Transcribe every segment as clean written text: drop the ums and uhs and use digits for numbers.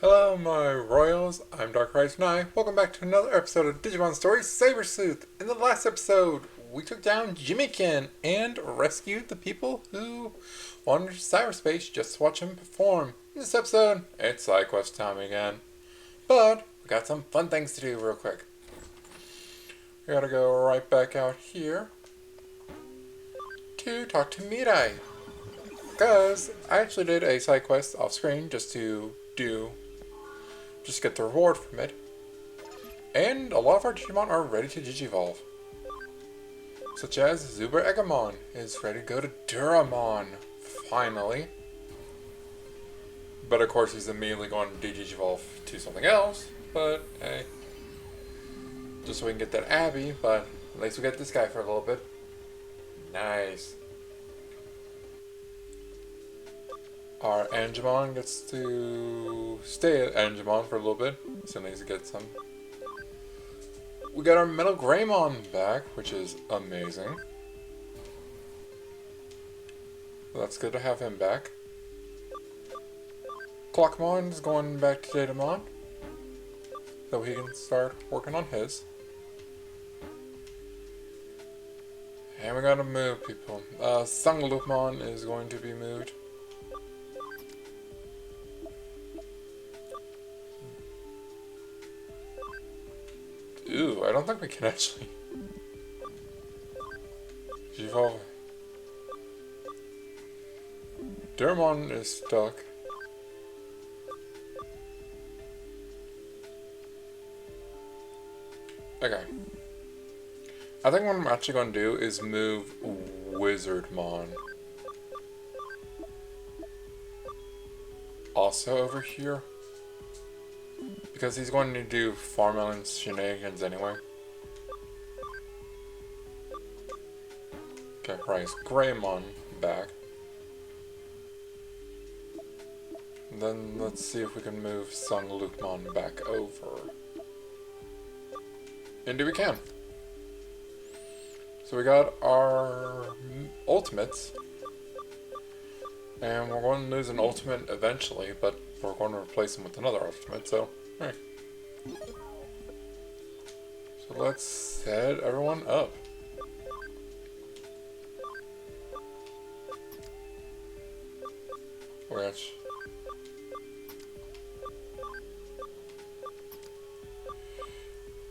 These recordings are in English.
Hello, my royals. I'm DarkriseKnight. Welcome back to another episode of Digimon Story Cyber Sleuth. In the last episode, we took down Jimmykin and rescued the people who wandered to cyberspace just to watch him perform. In this episode, it's sidequest time again. But we got some fun things to do real quick. We gotta go right back out here to talk to Mirai. Because I actually did a side quest off screen just get the reward from it. And a lot of our Digimon are ready to Digivolve. Such as Zuber Egamon is ready to go to Duramon, finally. But of course he's immediately going to Digivolve to something else, but hey. Just so we can get that Abby, but at least we get this guy for a little bit. Nice. Our Angemon gets to stay at Angemon for a little bit. Still needs to get some. We got our Metal Greymon back, which is amazing. That's good to have him back. Clockmon is going back to Datamon, so he can start working on his. And we gotta move people. Sangaloopmon is going to be moved. Ooh, I don't think we can actually evolve. Duramon is stuck. Okay. I think what I'm actually going to do is move Wizardmon also over here. Because he's going to do Farm Island shenanigans anyway. Okay, Rise Greymon back. And then let's see if we can move Sangaloopmon back over. Indeed we can. So we got our ultimates. And we're going to lose an ultimate eventually, but we're going to replace him with another ultimate, so alright. So let's set everyone up. Which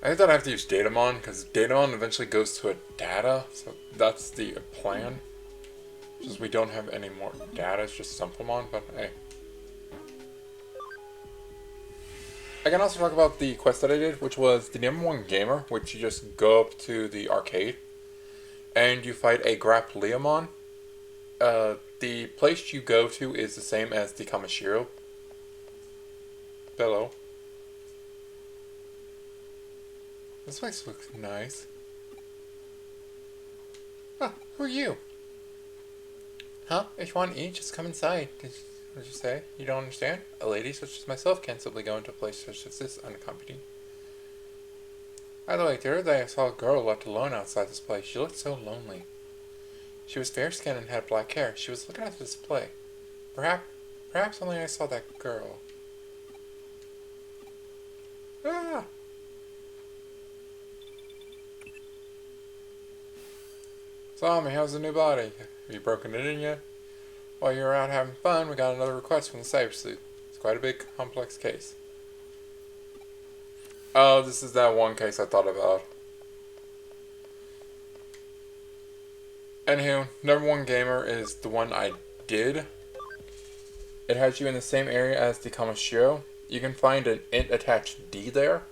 I think that I have to use Datamon because Datamon eventually goes to a data, so that's the plan. Just we don't have any more data, it's just Simplemon, but hey. I can also talk about the quest that I did, which was the #1 gamer, which you just go up to the arcade and you fight a Grappleomon. The place you go to is the same as the Kamashiro. Hello. This place looks nice. Huh, who are you? Huh? If you want to eat, just come inside. What did you say? You don't understand? A lady such as myself can't simply go into a place such as this unaccompanied. By the way, the other day I saw a girl left alone outside this place. She looked so lonely. She was fair-skinned and had black hair. She was looking at the display. Perhaps only I saw that girl. Ah! Salami, how's the new body? Have you broken it in yet? While you're out having fun, we got another request from the Cyber Sleuth. It's quite a big, complex case. Oh, this is that one case I thought about. Anywho, #1 gamer is the one I did. It has you in the same area as the Kamashiro. You can find an int attached D there.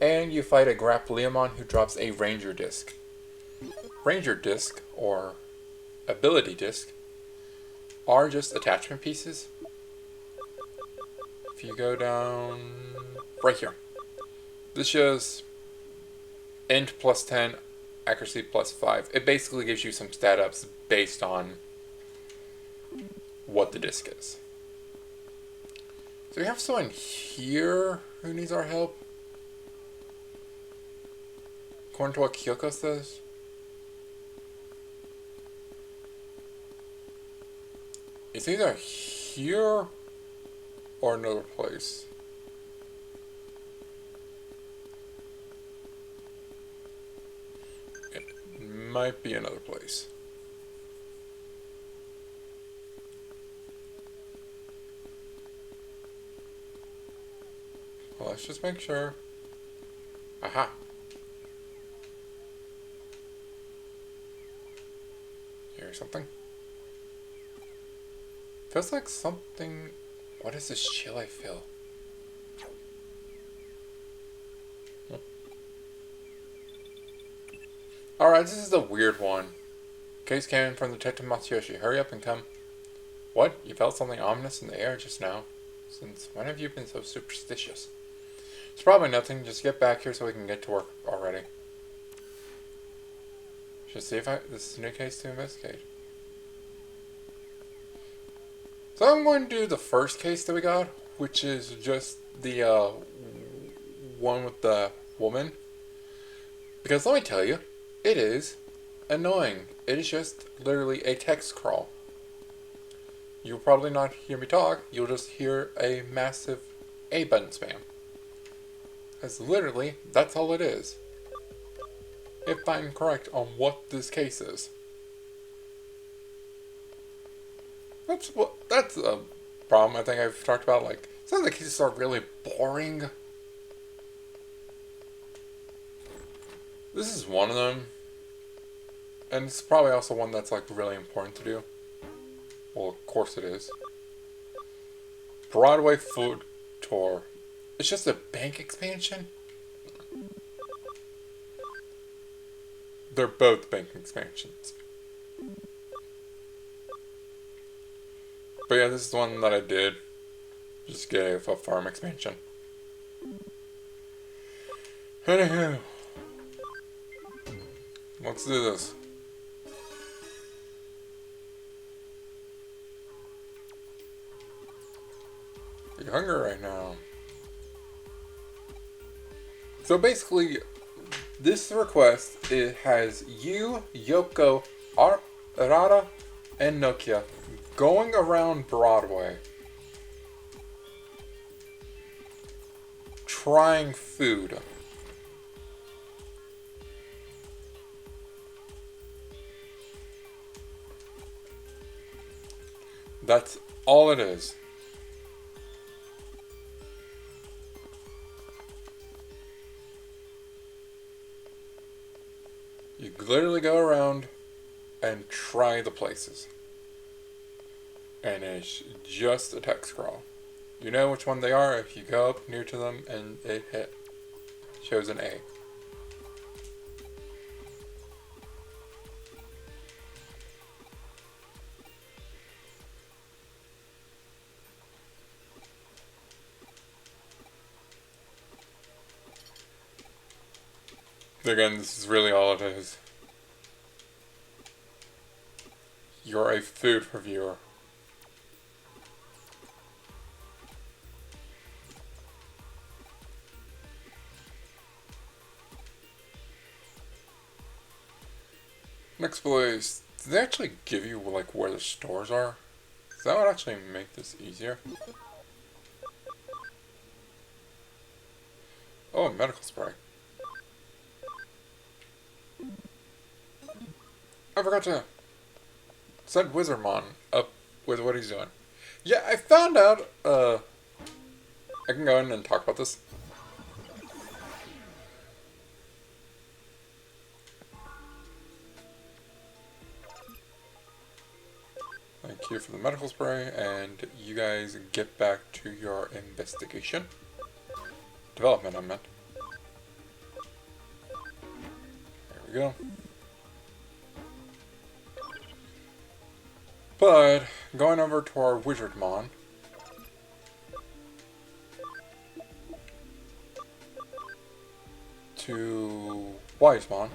And you fight a Grappleomon who drops a Ranger Disc. Ranger Disc, or Ability Disc, are just attachment pieces. If you go down right here, this shows int +10, accuracy +5. It basically gives you some stat ups based on what the disc is. So we have someone here who needs our help. According to what Kyoko says. It's either here or another place? It might be another place. Well, let's just make sure. Aha. Here's something. Feels like something. What is this chill I feel? Alright, this is a weird one. Case came in from Detective Matsuyoshi. Hurry up and come. What? You felt something ominous in the air just now? Since when have you been so superstitious? It's probably nothing. Just get back here so we can get to work already. Should see if this is a new case to investigate. So I'm going to do the first case that we got, which is just the one with the woman. Because let me tell you, it is annoying. It is just literally a text crawl. You'll probably not hear me talk, you'll just hear a massive A button spam. Because literally, that's all it is. If I'm correct on what this case is. That's a problem I think I've talked about. Like, some of the cases are really boring. This is one of them. And it's probably also one that's like really important to do. Well, of course it is. Broadway food tour. It's just a bank expansion? They're both bank expansions. But yeah, this is the one that I did. Just gave a farm expansion. Anywho. Let's do this. You're hungry right now. So basically, this request, it has you, Yoko, Arata, and Nokia going around Broadway trying food. That's all it is. You literally go around and try the places. And it's just a text scroll. You know which one they are if you go up near to them and it shows an A. Again, this is really all it is. You're a food reviewer. Next place, did they actually give you like where the stores are? That would actually make this easier. Oh, a medical spray. I forgot to send Wizardmon up with what he's doing. Yeah, I found out, I can go in and talk about this. Thank you for the medical spray, and you guys get back to your investigation. Development, I meant. There we go. But, going over to our Wizardmon. To Wisemon.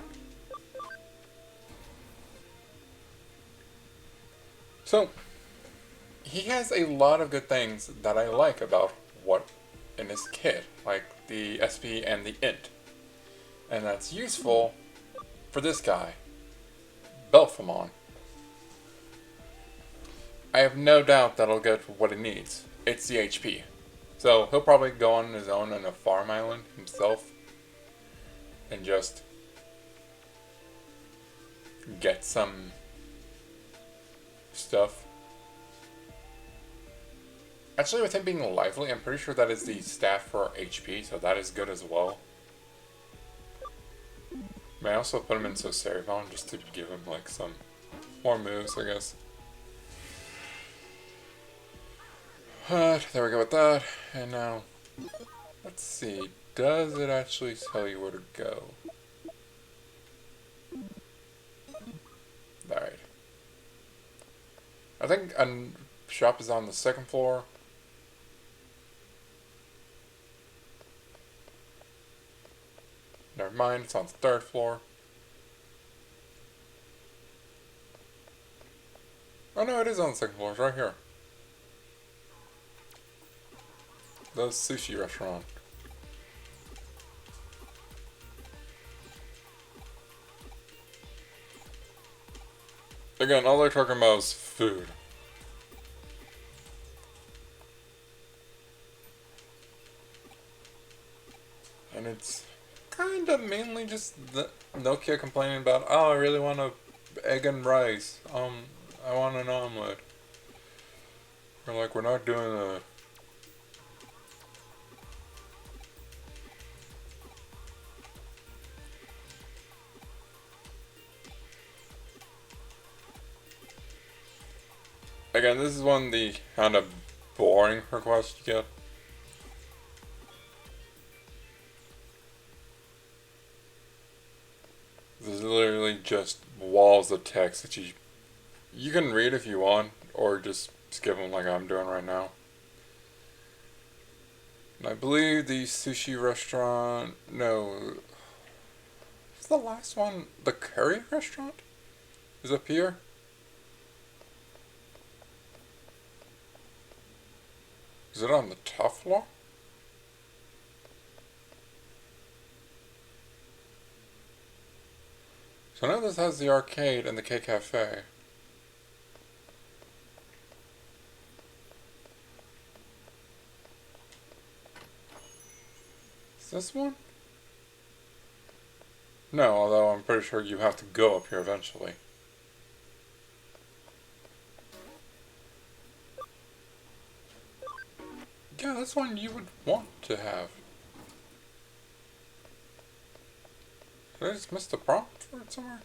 So, he has a lot of good things that I like about what in his kit, like the SP and the int. And that's useful for this guy, Belphamon. I have no doubt that I'll get what it needs. It's the HP. So he'll probably go on his own on a farm island himself and just get some stuff. Actually, with him being lively, I'm pretty sure that is the staff for HP, so that is good as well. May I also put him into Cerebon just to give him like some more moves, I guess. But there we go with that. And now, let's see. Does it actually tell you where to go? Alright. I think a shop is on the second floor. Never mind, it's on the third floor. Oh no, it is on the second floor, it's right here. The sushi restaurant. Again, all they're talking about is food. And it's kind of mainly just the Nokia complaining about, oh, I really want a egg and rice. I want an omelet. We're like, we're not doing a... Again, this is one of the kind of boring requests you get. There's literally just walls of text that you can read if you want, or just skip them like I'm doing right now. And I believe the sushi restaurant, no, is the last one the curry restaurant? Is up here? Is it on the top floor? So now this has the arcade and the K-Cafe. Is this one? No, although I'm pretty sure you have to go up here eventually. Yeah, that's one you would want to have. Did I just miss the prompt for it somewhere?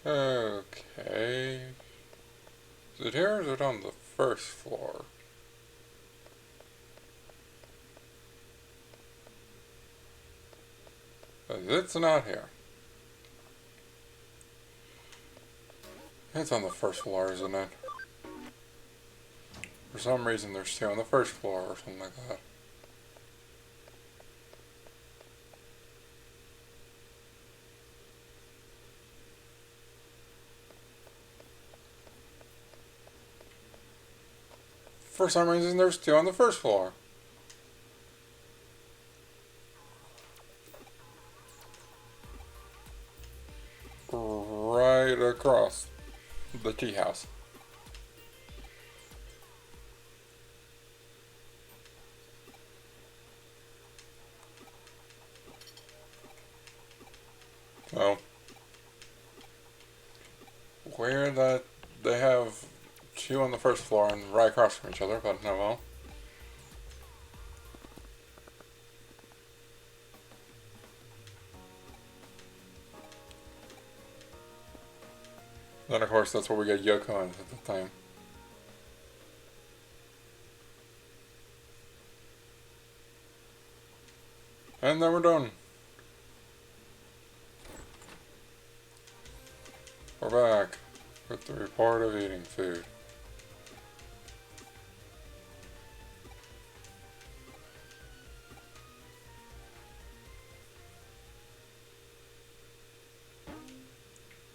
Okay. Is it here or is it on the first floor? It's not here. It's on the first floor, isn't it? For some reason there's two on the first floor or something like that. For some reason there's two on the first floor. Right across the tea house. So, weird that they have two on the first floor and right across from each other, but no well. Then of course that's where we get Yoko in at the time. And then we're done. We're back with the report of eating food.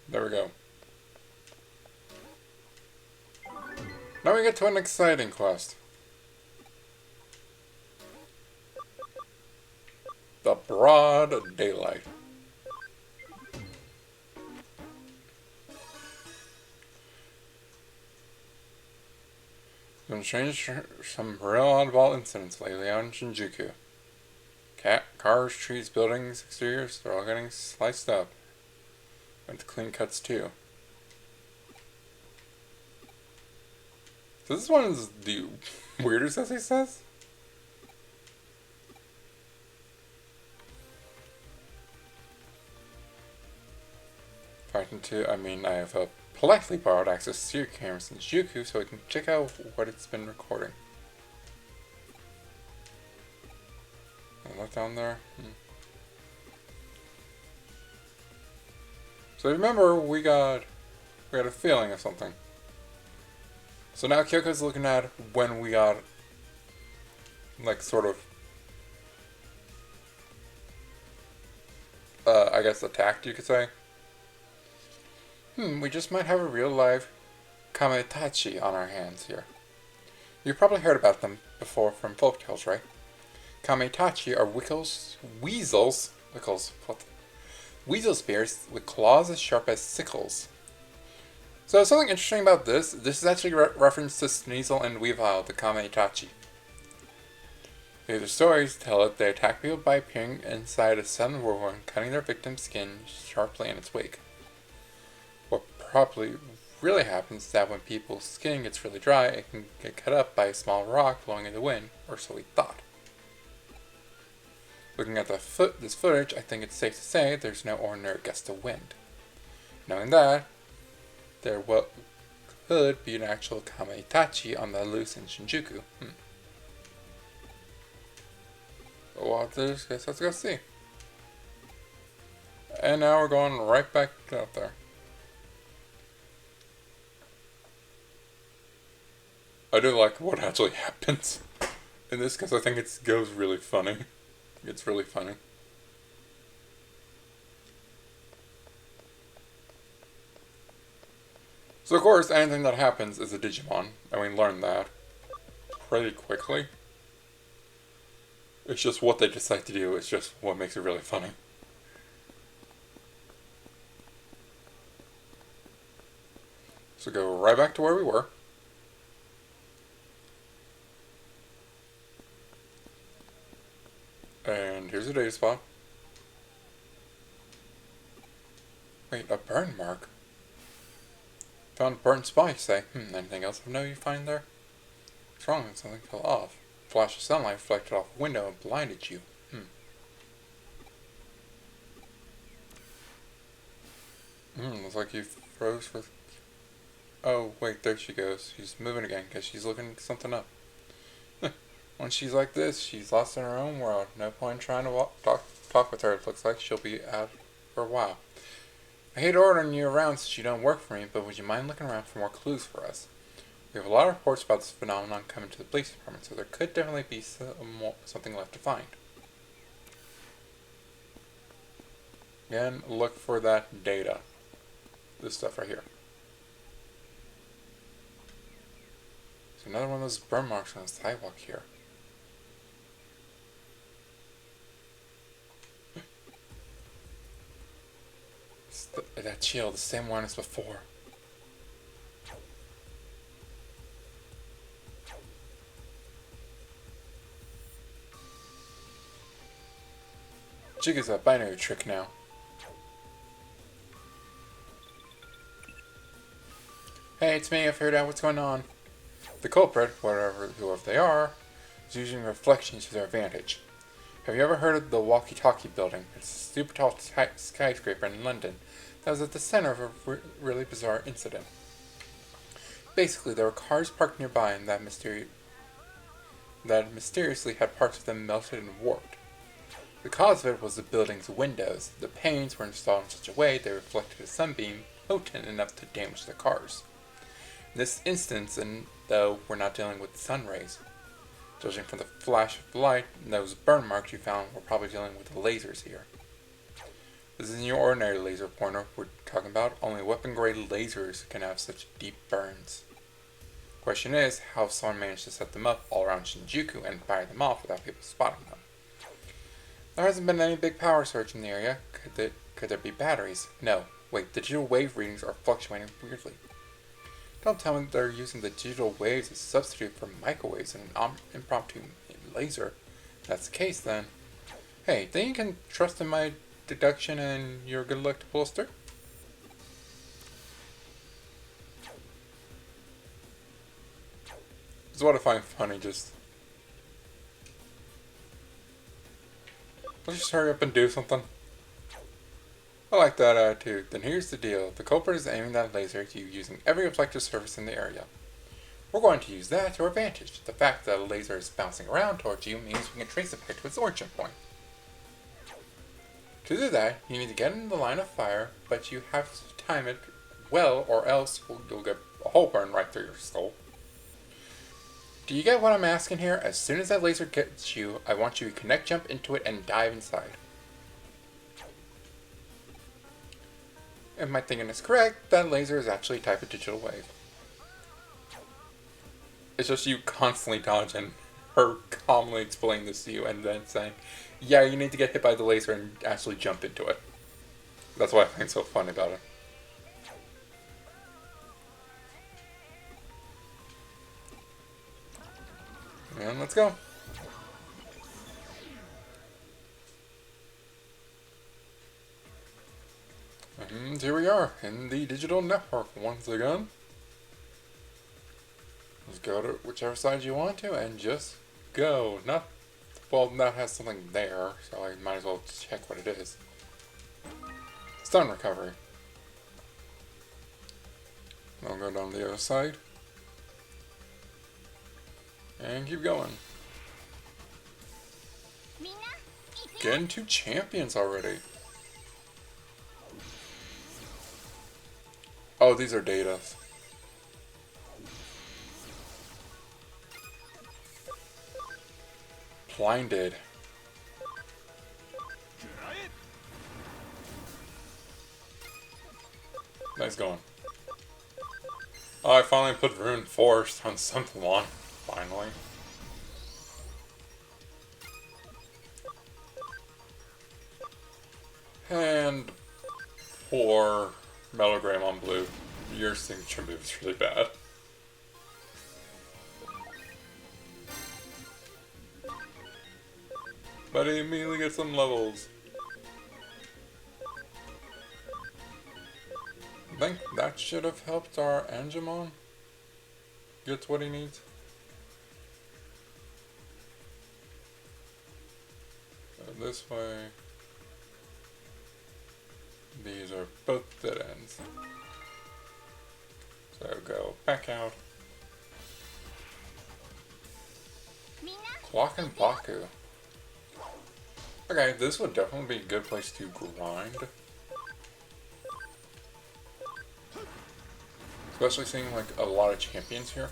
There we go. Now we get to an exciting quest. The broad daylight. Been strange some real oddball incidents lately out in Shinjuku. Cars, trees, buildings, exteriors, they're all getting sliced up. With clean cuts too. So this one is the weirdest, as he says? Fighting to, I mean, I have politely borrowed access to your cameras in Shinjuku so we can check out what it's been recording. Look down there. So remember, we got a feeling of something. So now Kyoko's looking at when we got, like, sort of, I guess attacked, you could say. We just might have a real live Kametachi on our hands here. You probably heard about them before from folktales, right? Kametachi are weasel spears with claws as sharp as sickles. So something interesting about this is actually reference to Sneasel and Weavile, the Kametachi. The stories tell it they attack people by appearing inside a sudden whirlwind, cutting their victim's skin sharply in its wake. What probably really happens is that when people's skin gets really dry, it can get cut up by a small rock blowing in the wind, or so we thought. Looking at this footage, I think it's safe to say there's no ordinary gust of wind. Knowing that, there could be an actual Kametachi on the loose in Shinjuku. Well, let's go see. And now we're going right back out there. I do like what actually happens in this because I think it goes really funny. It's really funny. So of course, anything that happens is a Digimon, and we learn that pretty quickly. It's just what they decide to do, it's just what makes it really funny. So go right back to where we were. And here's a data spot. Wait, a burn mark? Found a burnt spot, you say? Anything else of note you find there? What's wrong? Something fell off. A flash of sunlight reflected off a window and blinded you. Looks like you froze for... Oh, wait, there she goes. She's moving again because she's looking something up. When she's like this, she's lost in her own world. No point trying to talk with her. It looks like she'll be out for a while. I hate ordering you around since you don't work for me, but would you mind looking around for more clues for us? We have a lot of reports about this phenomenon coming to the police department, so there could definitely be something left to find. Again, look for that data. This stuff right here. There's another one of those burn marks on the sidewalk here. That shield, the same one as before. Jig is a binary trick now. Hey, it's me, I figured out what's going on. The culprit, whoever they are, is using reflections to their advantage. Have you ever heard of the Walkie-Talkie building? It's a super tall skyscraper in London that was at the center of a really bizarre incident. Basically, there were cars parked nearby and that mysteriously had parts of them melted and warped. The cause of it was the building's windows. The panes were installed in such a way they reflected a sunbeam potent enough to damage the cars. In this instance, though, we're not dealing with sun rays. Judging from the flash of light and those burn marks you found, we're probably dealing with lasers here. This isn't your ordinary laser pointer we're talking about. Only weapon-grade lasers can have such deep burns. Question is, how someone managed to set them up all around Shinjuku and fire them off without people spotting them. There hasn't been any big power surge in the area. Could there be batteries? No. Wait, the digital wave readings are fluctuating weirdly. Don't tell me they're using the digital waves as a substitute for microwaves in an impromptu laser. If that's the case, then... Hey, think you can trust in my deduction and your good luck to bolster? This is what I find funny, just... Let's just hurry up and do something. I like that attitude. Then here's the deal. The culprit is aiming that laser at you using every reflective surface in the area. We're going to use that to our advantage. The fact that a laser is bouncing around towards you means we can trace it back to its origin point. To do that, you need to get in the line of fire, but you have to time it well or else you'll get a hole burned right through your skull. Do you get what I'm asking here? As soon as that laser gets you, I want you to connect jump into it and dive inside. If my thinking is correct, that laser is actually a type of digital wave. It's just you constantly dodging, her calmly explaining this to you and then saying, yeah, you need to get hit by the laser and actually jump into it. That's what I find so fun about it. And let's go. And here we are in the digital network once again. Just go to whichever side you want to and just go. Well, that has something there, so I might as well check what it is. Stun recovery. I'll go down the other side. And keep going. Getting 2 champions already. Oh, these are data. Blinded. Nice going. Oh, I finally put Rune Force on someone. Finally. And poor Melogram on blue. Your signature move is really bad. But he immediately gets some levels. I think that should have helped our Angemon get what he needs. So this way. These are both dead ends. So go back out. Clock and Baku. Okay, this would definitely be a good place to grind. Especially seeing like a lot of champions here.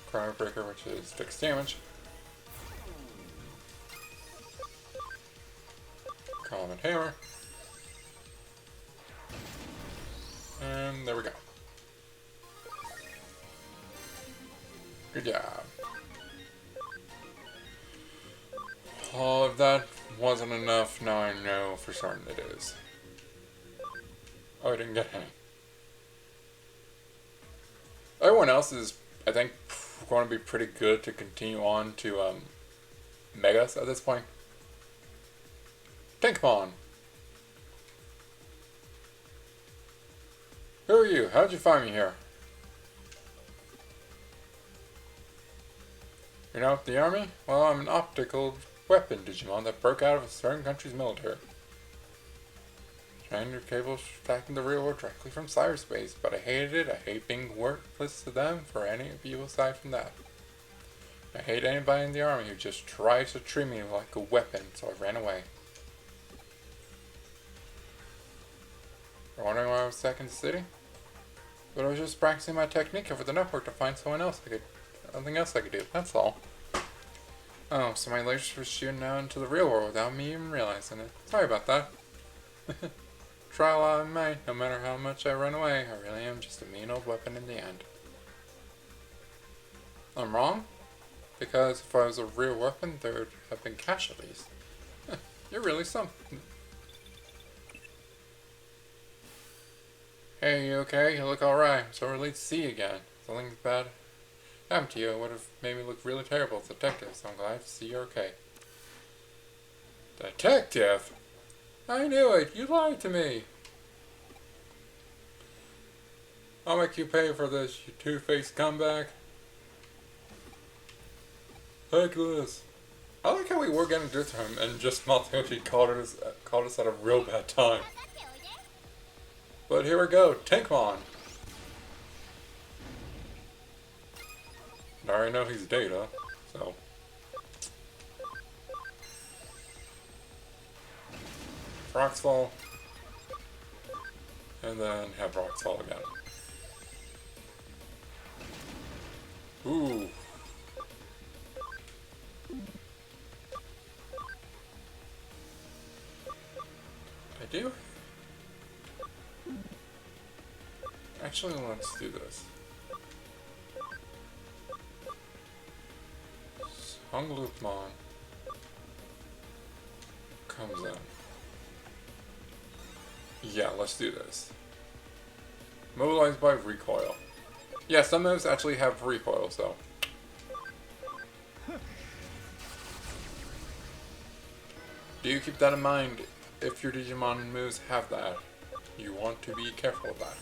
Chrono Breaker, which is fixed damage. Common Hammer. And there we go. Good job. Oh, if that wasn't enough, now I know for certain it is. Oh, I didn't get any. Everyone else is, I think, going to be pretty good to continue on to Megas at this point. Tankmon! Who are you? How'd you find me here? You're not with the army? Well, I'm an optical weapon Digimon that broke out of a certain country's military. Trying your cables back in the real world directly from cyberspace, but I hated it. I hate being worthless to them for any people aside from that. I hate anybody in the army who just tries to treat me like a weapon, so I ran away. You're wondering why I was stuck in the city? But I was just practicing my technique over the network to find someone else something else I could do, that's all. Oh, so my lasers were shooting out into the real world without me even realizing it. Sorry about that. Try a lot I may, no matter how much I run away, I really am just a mean old weapon in the end. I'm wrong? Because if I was a real weapon, there would have been casualties. You're really something. Hey, you okay? You look alright. I'm so relieved to see you again. Something bad happened to you. It would have made me look really terrible as a detective, so I'm glad to see you're okay. Detective? I knew it! You lied to me! I'll make you pay for this, you two-faced comeback. Take this. I like how we were getting to him and just Matsuyoshi called us at a real bad time. But here we go, Tankmon! I already know he's Data, so... Rocks fall. And then have rocks fall again. Ooh. I do? Actually, let's do this. Songloopmon comes in. Yeah, let's do this. Mobilized by recoil. Yeah, some moves actually have recoil, so. Do you keep that in mind if your Digimon moves have that? You want to be careful of that.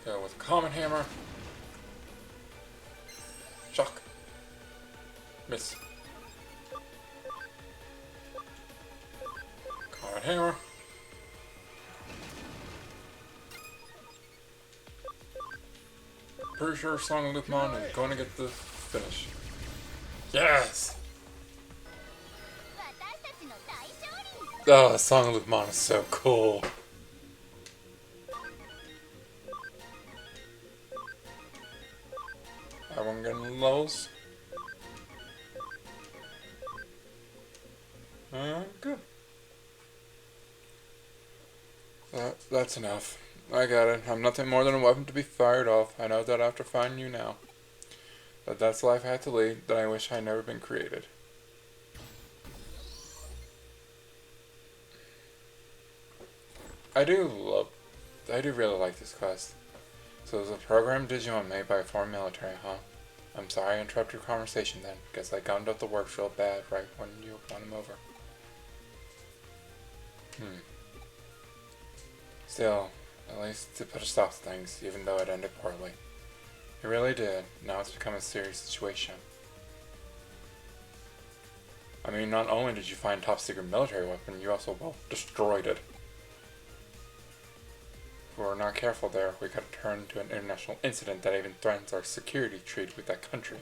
Go with Common Hammer. Shock. Miss. Common Hammer. Pretty sure Songloopmon is going to get the finish. Yes! Oh, Songloopmon is so cool. Everyone getting levels. Good. That's enough. I got it. I'm nothing more than a weapon to be fired off. I know that after finding you now. But that's the life I had to lead, that I wish I had never been created. I do really like this quest. So it's a program Digimon made by a foreign military, huh? I'm sorry I interrupted your conversation then. Guess I gummed up the works real bad right when you won him over. Still, at least it put a stop to things, even though it ended poorly. It really did. Now it's become a serious situation. I mean, not only did you find a top-secret military weapon, you also, well, destroyed it. If we were not careful there, we could turn into an international incident that even threatens our security treaty with that country.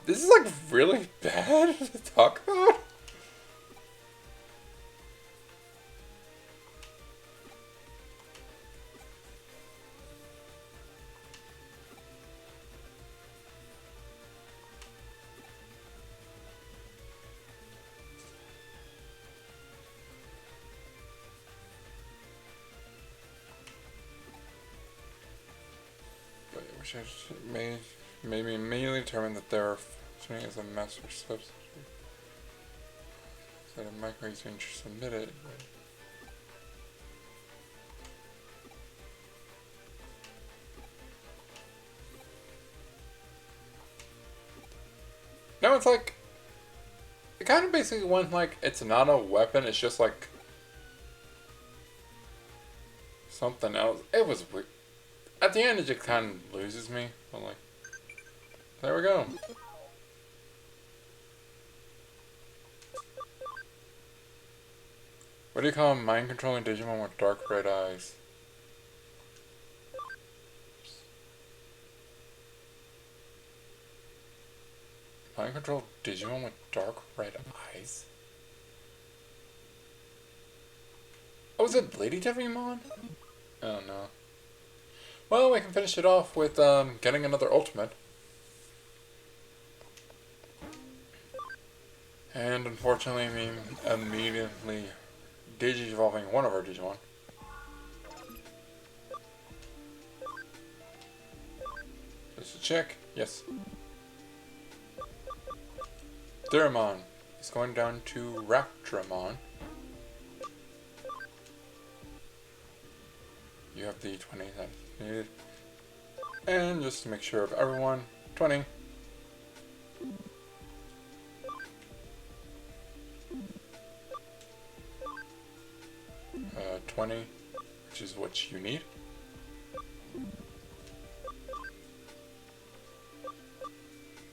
This is, like, really bad to talk about? Which made me immediately determine that there are functioning as a master substitute. That a micro user submitted. No, it's like it kind of basically went like it's not a weapon. It's just like something else. It was weird. At the end, it just kind of loses me. But like, there we go. What do you call a mind-controlling Digimon with dark red eyes? Mind-controlled Digimon with dark red eyes? Oh, is it Lady Digimon? Oh no. Well, we can finish it off with getting another ultimate. And unfortunately, I mean, immediately Digi-evolving one of our Digimon. Just a check. Yes. Thermon is going down to Raptramon. You have the 20 that's needed. And just to make sure of everyone, 20. 20, which is what you need.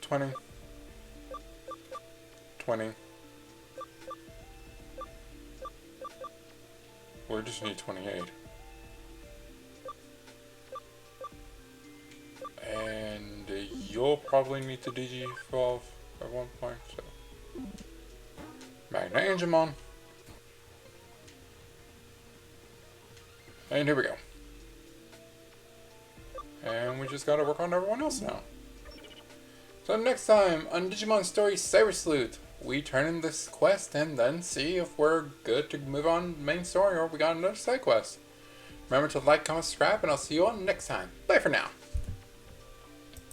20. 20. We just need 28. And you'll probably need to Digi-evolve at one point, so... Magna Angemon. And here we go. And we just gotta work on everyone else now. So next time on Digimon Story Cyber Sleuth, we turn in this quest and then see if we're good to move on to the main story or we got another side quest. Remember to like, comment, subscribe, and I'll see you all next time. Bye for now.